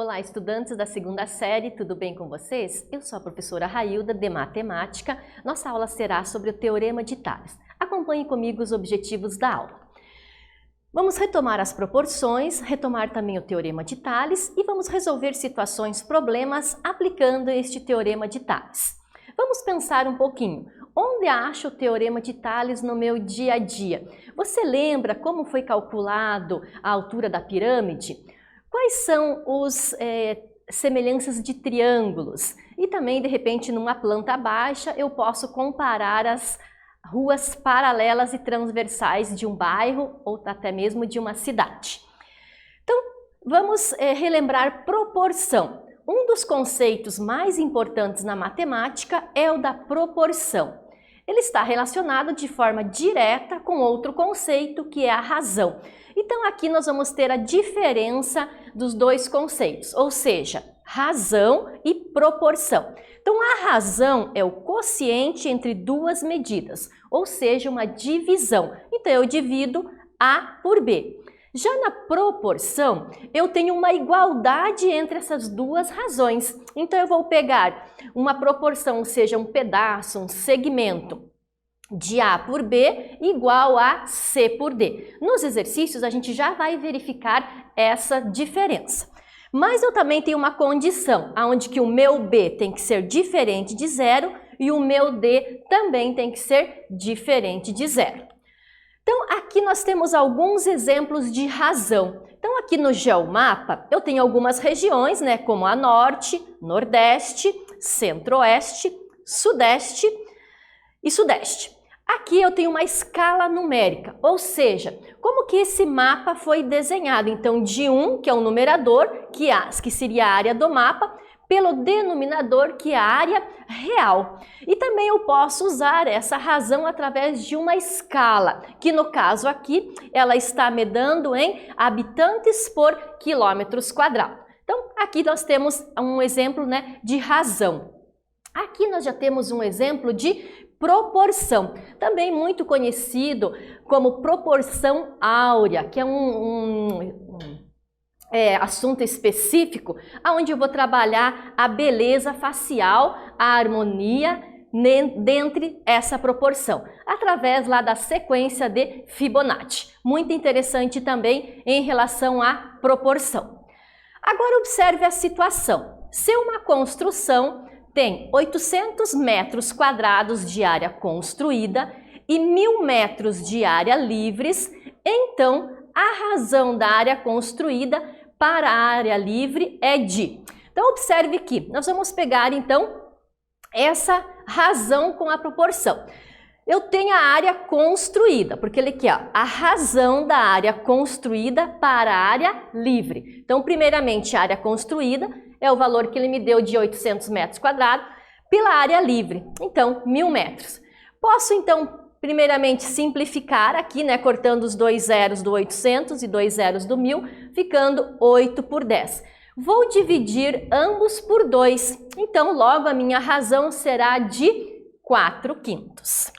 Olá, estudantes da segunda série, tudo bem com vocês? Eu sou a professora Railda, de Matemática. Nossa aula será sobre o Teorema de Tales. Acompanhe comigo os objetivos da aula. Vamos retomar as proporções, retomar também o Teorema de Tales e vamos resolver situações, problemas aplicando este Teorema de Tales. Vamos pensar um pouquinho. Onde acho o Teorema de Tales no meu dia a dia? Você lembra como foi calculado a altura da pirâmide? Quais são as semelhanças de triângulos? E também, de repente, numa planta baixa, eu posso comparar as ruas paralelas e transversais de um bairro ou até mesmo de uma cidade. Então, vamos relembrar proporção. Um dos conceitos mais importantes na matemática é o da proporção. Ele está relacionado de forma direta com outro conceito, que é a razão. Então, aqui nós vamos ter a diferença dos dois conceitos, ou seja, razão e proporção. Então, a razão é o quociente entre duas medidas, ou seja, uma divisão. Então, eu divido A por B. Já na proporção, eu tenho uma igualdade entre essas duas razões. Então, eu vou pegar uma proporção, ou seja, um pedaço, um segmento de A por B igual a C por D. Nos exercícios, a gente já vai verificar essa diferença. Mas eu também tenho uma condição, onde que o meu B tem que ser diferente de zero e o meu D também tem que ser diferente de zero. Então, aqui nós temos alguns exemplos de razão. Então, aqui no geomapa, eu tenho algumas regiões, né, como a Norte, Nordeste, Centro-Oeste, Sudeste e Sudeste. Aqui eu tenho uma escala numérica, ou seja, como que esse mapa foi desenhado? Então, de 1, que é o numerador, que seria a área do mapa, pelo denominador, que é a área real. E também eu posso usar essa razão através de uma escala, que no caso aqui, ela está medando em habitantes por quilômetros quadrados. Então, aqui nós temos um exemplo, né, de razão. Aqui nós já temos um exemplo de proporção, também muito conhecido como proporção áurea, que é assunto específico, onde eu vou trabalhar a beleza facial, a harmonia dentre essa proporção, através lá da sequência de Fibonacci. Muito interessante também em relação à proporção. Agora observe a situação. Se uma construção tem 800 metros quadrados de área construída e 1.000 metros de área livres, então a razão da área construída para a área livre é de. Então observe aqui, nós vamos pegar então essa razão com a proporção. Eu tenho a área construída, porque ele aqui, ó, a razão da área construída para a área livre. Então, primeiramente, a área construída é o valor que ele me deu de 800 metros quadrados pela área livre, então 1.000 metros. Posso então primeiramente simplificar aqui, né, cortando os dois zeros do 800 e dois zeros do 1.000, ficando 8 por 10. Vou dividir ambos por 2, então logo a minha razão será de 4/5.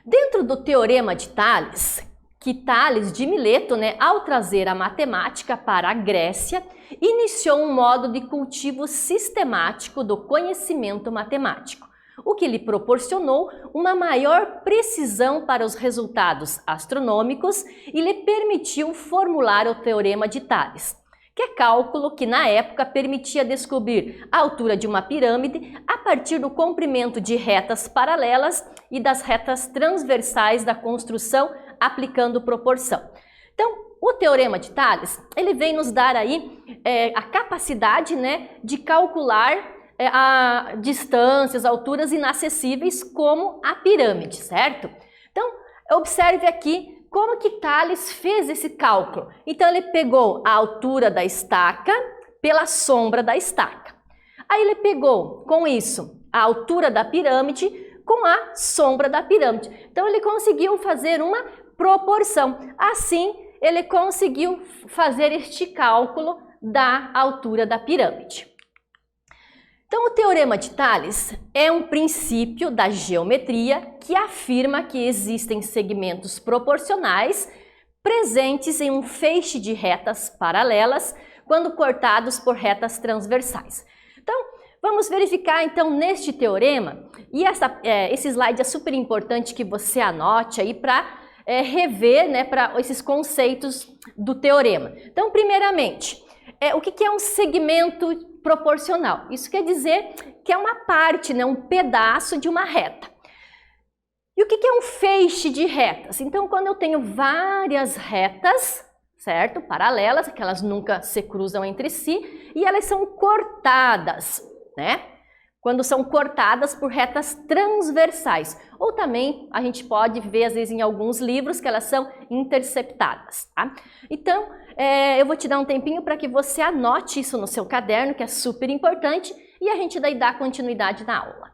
Dentro do Teorema de Tales, que Tales de Mileto, né, ao trazer a matemática para a Grécia, iniciou um modo de cultivo sistemático do conhecimento matemático, o que lhe proporcionou uma maior precisão para os resultados astronômicos e lhe permitiu formular o Teorema de Tales, que é cálculo que na época permitia descobrir a altura de uma pirâmide a partir do comprimento de retas paralelas e das retas transversais da construção aplicando proporção. Então, o Teorema de Tales, ele vem nos dar aí a capacidade, né, de calcular distâncias, alturas inacessíveis como a pirâmide, certo? Então, observe aqui como que Tales fez esse cálculo. Então, ele pegou a altura da estaca pela sombra da estaca. Aí ele pegou, com isso, a altura da pirâmide com a sombra da pirâmide. Então, ele conseguiu fazer uma proporção. Assim, ele conseguiu fazer este cálculo da altura da pirâmide. Então, o Teorema de Tales é um princípio da geometria que afirma que existem segmentos proporcionais presentes em um feixe de retas paralelas quando cortados por retas transversais. Então, vamos verificar então neste teorema, e esse slide é super importante que você anote aí para rever, né, para esses conceitos do teorema. Então, primeiramente, o que é um segmento proporcional? Isso quer dizer que é uma parte, né, um pedaço de uma reta. E o que é um feixe de retas? Então, quando eu tenho várias retas, certo? Paralelas, que elas nunca se cruzam entre si, e elas são cortadas, né? Quando são cortadas por retas transversais. Ou também a gente pode ver, às vezes, em alguns livros que elas são interceptadas, tá? Então, eu vou te dar um tempinho para que você anote isso no seu caderno, que é super importante, e a gente daí dá continuidade na aula.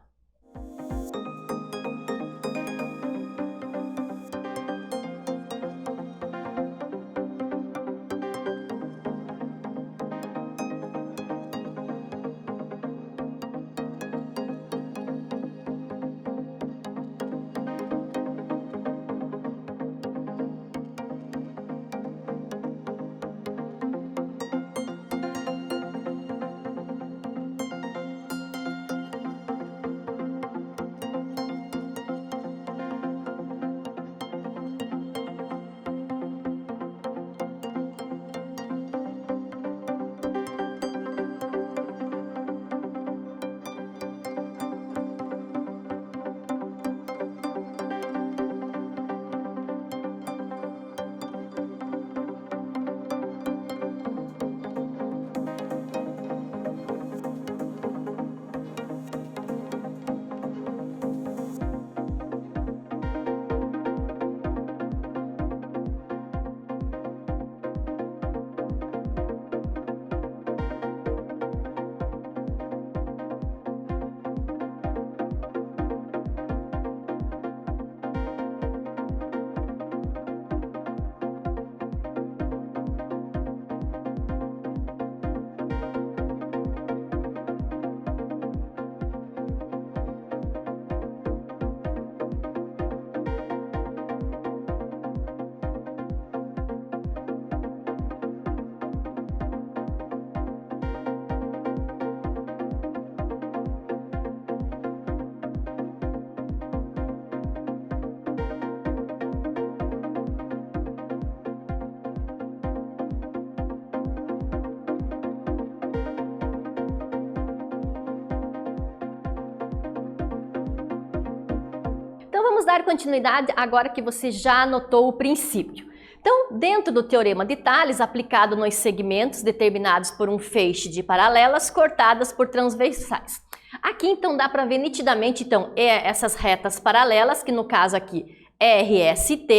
Então vamos dar continuidade agora que você já anotou o princípio. Então, dentro do Teorema de Tales, aplicado nos segmentos determinados por um feixe de paralelas cortadas por transversais. Aqui, então, dá para ver nitidamente, então, essas retas paralelas, que no caso aqui é RST,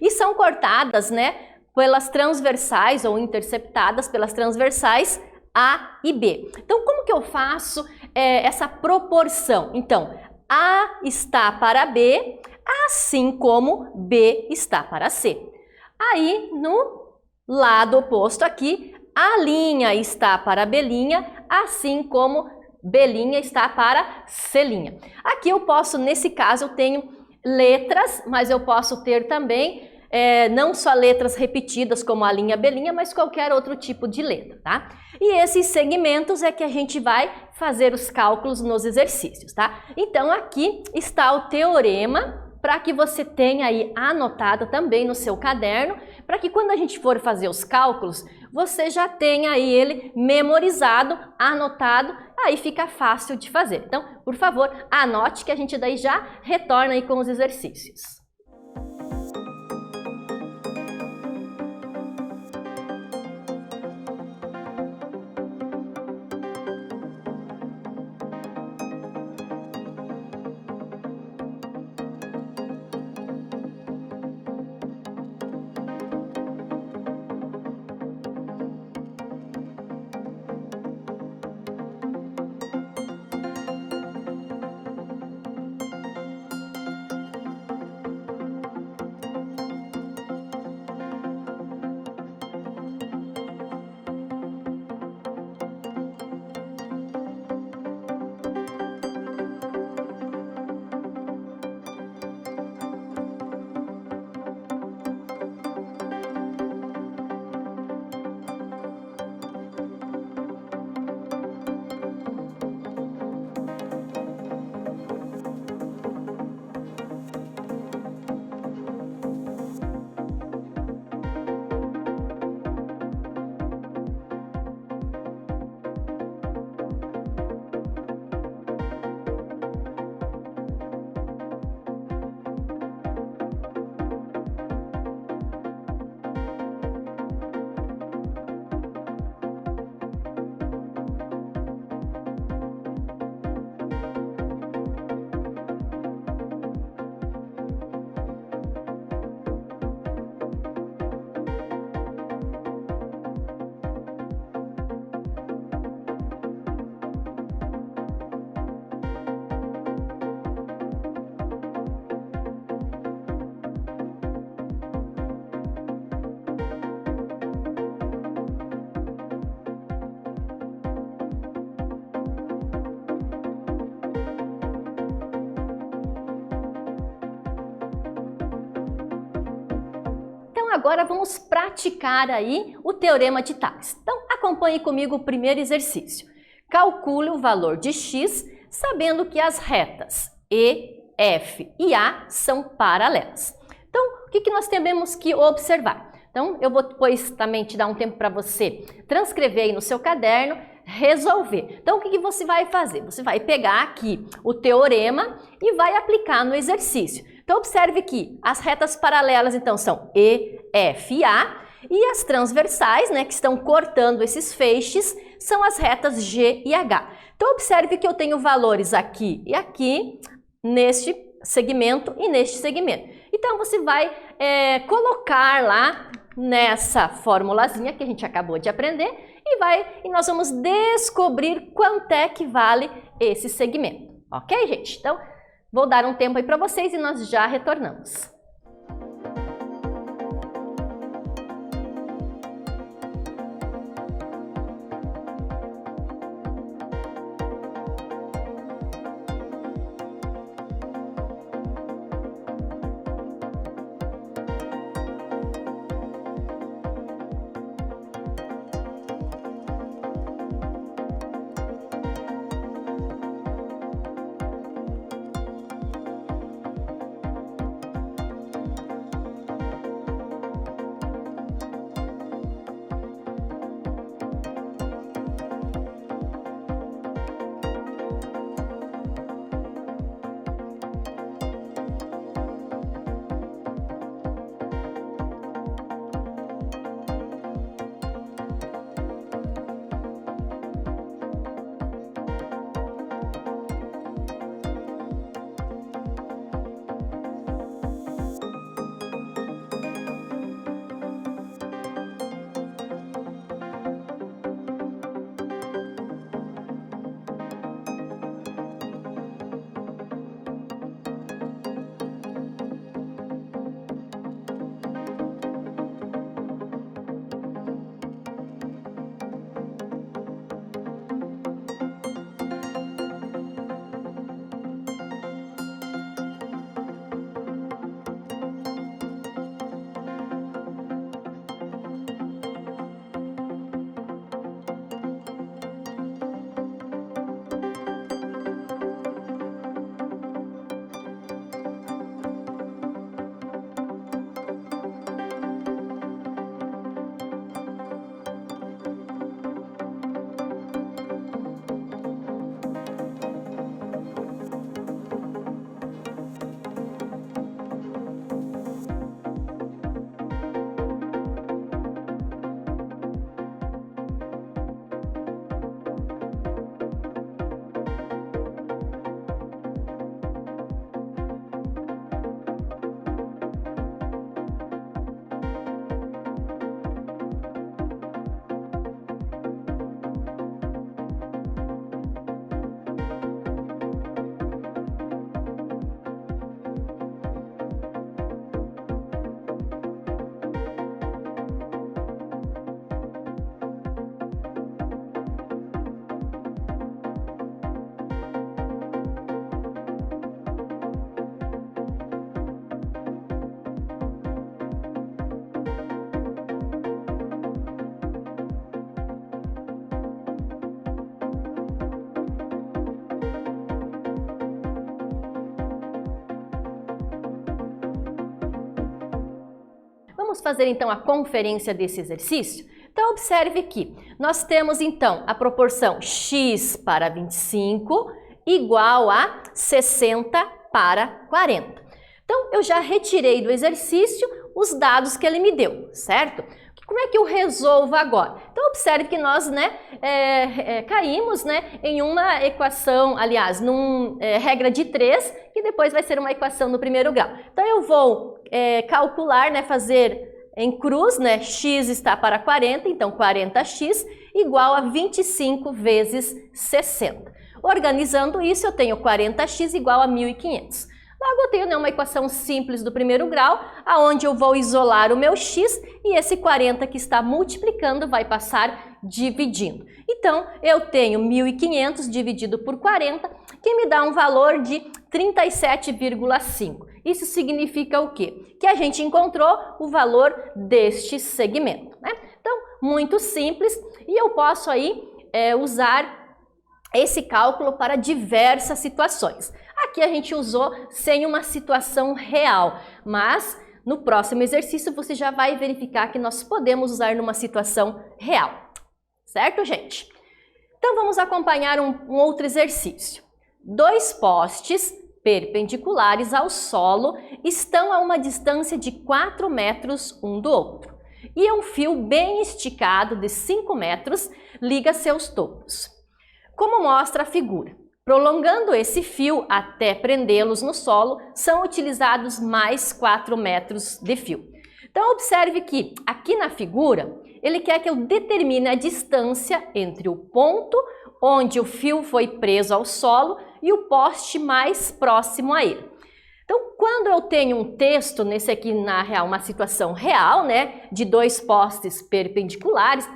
e são cortadas, né, pelas transversais ou interceptadas pelas transversais A e B. Então, como que eu faço essa proporção? Então, A está para B, assim como B está para C. Aí, no lado oposto aqui, A' está para B', assim como B' está para C'. Aqui eu posso, nesse caso, eu tenho letras, mas eu posso ter também não só letras repetidas como a linha B', mas qualquer outro tipo de letra, tá? E esses segmentos é que a gente vai fazer os cálculos nos exercícios, tá? Então aqui está o teorema para que você tenha aí anotado também no seu caderno, para que quando a gente for fazer os cálculos, você já tenha aí ele memorizado, anotado, aí fica fácil de fazer. Então, por favor, anote que a gente daí já retorna aí com os exercícios. Então agora vamos praticar aí o Teorema de Tales. Então acompanhe comigo o primeiro exercício. Calcule o valor de x, sabendo que as retas E, F e A são paralelas. Então, o que nós temos que observar? Então, eu vou depois também te dar um tempo para você transcrever aí no seu caderno, resolver. Então, o que você vai fazer? Você vai pegar aqui o teorema e vai aplicar no exercício. Então, observe que as retas paralelas, então, são E, F e A, e as transversais, né, que estão cortando esses feixes, são as retas G e H. Então, observe que eu tenho valores aqui e aqui, neste segmento e neste segmento. Então, você vai colocar lá nessa formulazinha que a gente acabou de aprender e nós vamos descobrir quanto é que vale esse segmento. Ok, gente? Então, vou dar um tempo aí para vocês e nós já retornamos. Vamos fazer então a conferência desse exercício? Então observe que nós temos então a proporção x para 25 igual a 60 para 40. Então eu já retirei do exercício os dados que ele me deu, certo? Como é que eu resolvo agora? Então observe que nós caímos em uma equação, aliás, regra de 3, que depois vai ser uma equação no primeiro grau. Então eu vou calcular, fazer em cruz, x está para 40, então 40x igual a 25 vezes 60. Organizando isso, eu tenho 40x igual a 1.500. Logo, eu tenho uma equação simples do primeiro grau, aonde eu vou isolar o meu x e esse 40 que está multiplicando vai passar dividindo. Então, eu tenho 1.500 dividido por 40, que me dá um valor de 37,5. Isso significa o quê? Que a gente encontrou o valor deste segmento, né? Então, muito simples, e eu posso aí usar esse cálculo para diversas situações. Aqui a gente usou sem uma situação real, mas no próximo exercício você já vai verificar que nós podemos usar numa situação real. Certo, gente? Então vamos acompanhar um outro exercício. 2 postes perpendiculares ao solo estão a uma distância de 4 metros um do outro, e um fio bem esticado de 5 metros liga seus topos. Como mostra a figura, prolongando esse fio até prendê-los no solo, são utilizados mais 4 metros de fio. Então observe que aqui na figura, ele quer que eu determine a distância entre o ponto onde o fio foi preso ao solo e o poste mais próximo a ele. Então, quando eu tenho um texto, nesse aqui na real, uma situação real, né, de 2 postes perpendiculares,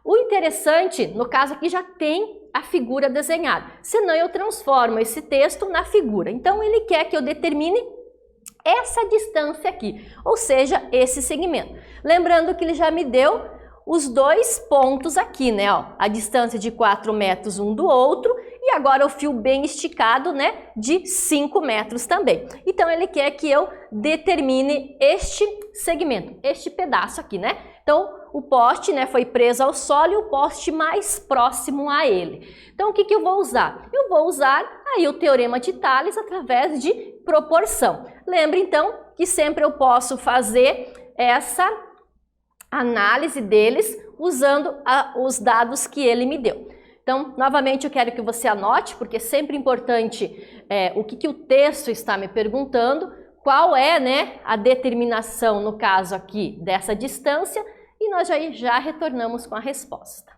o interessante, no caso aqui, já tem a figura desenhada, senão eu transformo esse texto na figura. Então, ele quer que eu determine essa distância aqui, ou seja, esse segmento. Lembrando que ele já me deu os 2 pontos aqui, né? Ó, a distância de 4 metros um do outro e agora o fio bem esticado, né? De 5 metros também. Então, ele quer que eu determine este segmento, este pedaço aqui, né? Então, o poste, né, foi preso ao solo e o poste mais próximo a ele. Então, o que eu vou usar? Eu vou usar aí o Teorema de Tales através de proporção. Lembre, então, que sempre eu posso fazer essa análise deles usando os dados que ele me deu. Então, novamente, eu quero que você anote, porque é sempre importante o que o texto está me perguntando, qual é, né, a determinação, no caso aqui, dessa distância, e nós já retornamos com a resposta.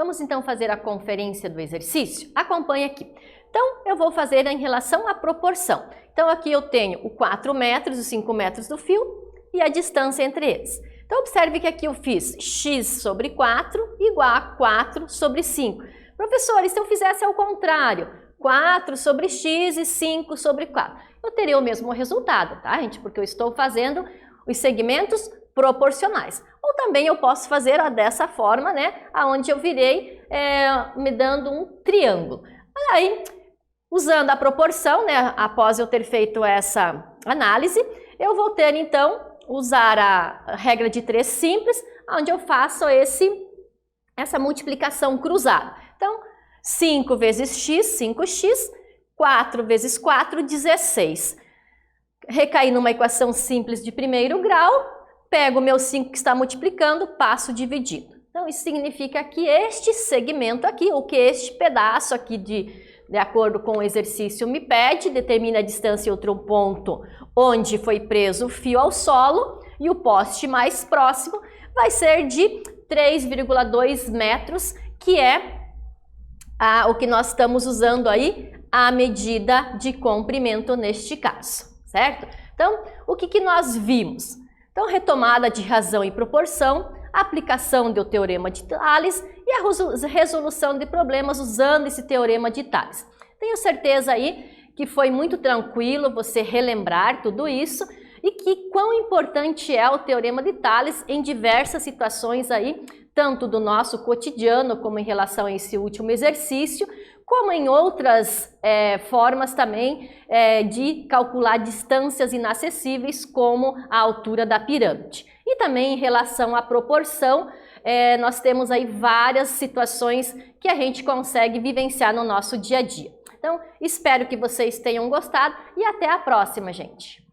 Vamos então fazer a conferência do exercício? Acompanhe aqui. Então, eu vou fazer em relação à proporção. Então, aqui eu tenho o 4 metros, os 5 metros do fio e a distância entre eles. Então, observe que aqui eu fiz x sobre 4 igual a 4 sobre 5. Professor, e se eu fizesse ao contrário? 4 sobre x e 5 sobre 4. Eu teria o mesmo resultado, tá, gente? Porque eu estou fazendo os segmentos proporcionais. Ou também eu posso fazer dessa forma, né? Onde eu virei me dando um triângulo. Aí, usando a proporção, né? Após eu ter feito essa análise, eu vou ter então usar a regra de 3 simples, onde eu faço essa multiplicação cruzada. Então, 5 vezes x, 5x, 4 vezes 4, 16. Recaí numa equação simples de primeiro grau, pego o meu 5 que está multiplicando, passo dividindo. Então, isso significa que este segmento aqui, ou que este pedaço aqui de acordo com o exercício me pede, determina a distância em outro ponto onde foi preso o fio ao solo e o poste mais próximo vai ser de 3,2 metros, que é o que nós estamos usando aí, a medida de comprimento neste caso, certo? Então, o que nós vimos? Então, retomada de razão e proporção, aplicação do teorema de Tales e a resolução de problemas usando esse teorema de Tales. Tenho certeza aí que foi muito tranquilo você relembrar tudo isso e que quão importante é o teorema de Tales em diversas situações aí, tanto do nosso cotidiano como em relação a esse último exercício, como em outras formas também de calcular distâncias inacessíveis, como a altura da pirâmide. E também em relação à proporção, nós temos aí várias situações que a gente consegue vivenciar no nosso dia a dia. Então, espero que vocês tenham gostado e até a próxima, gente!